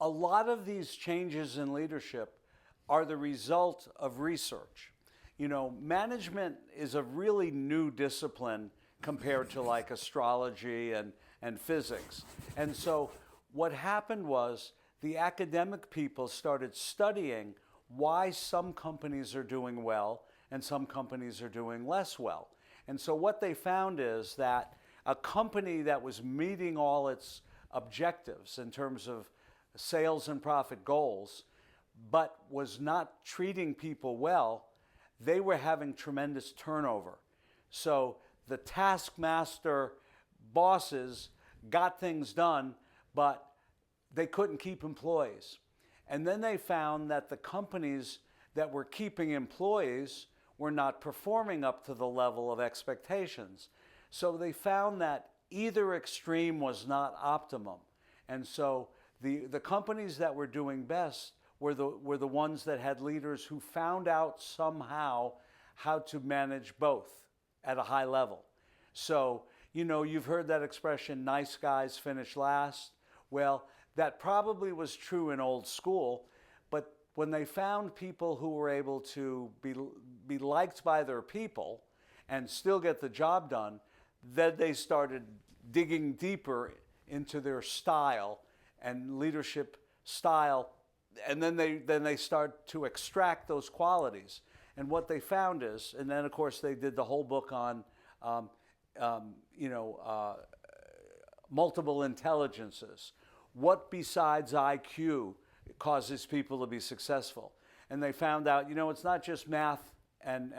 lot of these changes in leadership are the result of research. You know, management is a really new discipline compared to like astrology and physics. And so what happened was the academic people started studying why some companies are doing well and some companies are doing less well. And so what they found is that a company that was meeting all its objectives in terms of sales and profit goals, but was not treating people well, they were having tremendous turnover. So the taskmaster bosses got things done, but they couldn't keep employees. And then they found that the companies that were keeping employees were not performing up to the level of expectations. So they found that either extreme was not optimum. And so the companies that were doing best were the ones that had leaders who found out somehow how to manage both at a high level. So, you know, you've heard that expression, nice guys finish last. Well, that probably was true in old school, but when they found people who were able to be liked by their people and still get the job done, then they started digging deeper into their style and leadership style, and then they start to extract those qualities. And what they found is, and then of course they did the whole book on multiple intelligences. What besides IQ causes people to be successful? And they found out, you know, it's not just math and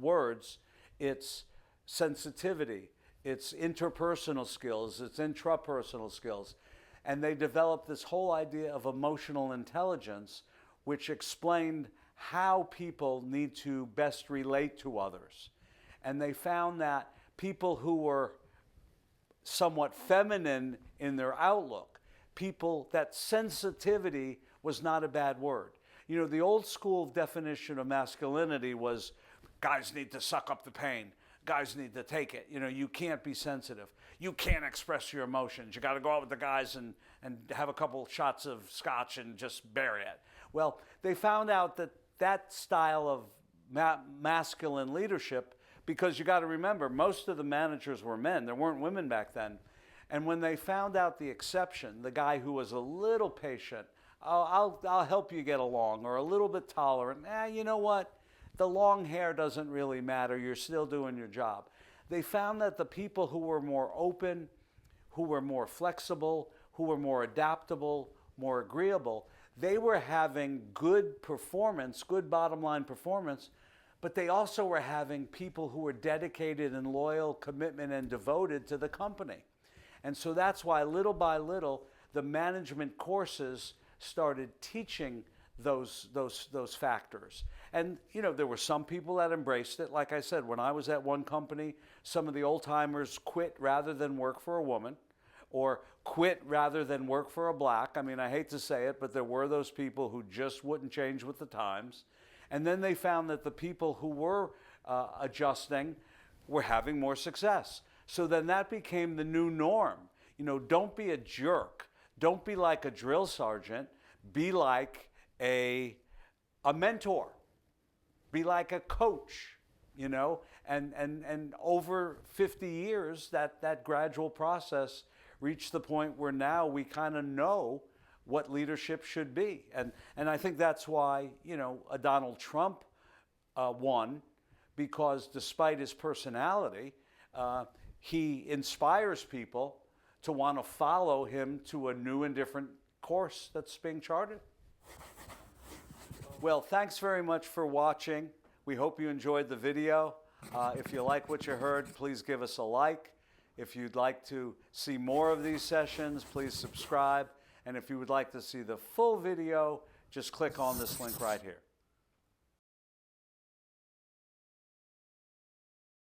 words, it's sensitivity, it's interpersonal skills, it's intrapersonal skills. And they developed this whole idea of emotional intelligence, which explained how people need to best relate to others. And they found that people who were somewhat feminine in their outlook, people, that sensitivity was not a bad word. You know, the old school definition of masculinity was guys need to suck up the pain. Guys need to take it. You know, you can't be sensitive. You can't express your emotions. You got to go out with the guys and have a couple shots of scotch and just bury it. Well, they found out that that style of masculine leadership, because you got to remember, most of the managers were men. There weren't women back then. And when they found out the exception, the guy who was a little patient, I'll help you get along, or a little bit tolerant, you know what? The long hair doesn't really matter. You're still doing your job. They found that the people who were more open, who were more flexible, who were more adaptable, more agreeable, they were having good performance, good bottom line performance, but they also were having people who were dedicated and loyal, commitment and devoted to the company. And so that's why little by little, the management courses started teaching those factors. And you know, there were some people that embraced it. Like I said, when I was at one company, some of the old timers quit rather than work for a woman, or quit rather than work for a black. I mean, I hate to say it, but there were those people who just wouldn't change with the times. And then they found that the people who were adjusting were having more success. So then that became the new norm. You know, don't be a jerk. Don't be like a drill sergeant. Be like a mentor. Be like a coach, you know. And over 50 years, that gradual process reached the point where now we kind of know what leadership should be. And I think that's why, you know, Donald Trump won, because despite his personality, he inspires people to want to follow him to a new and different course that's being charted. Well, thanks very much for watching. We hope you enjoyed the video. If you like what you heard, please give us a like. If you'd like to see more of these sessions, please subscribe. And if you would like to see the full video, just click on this link right here.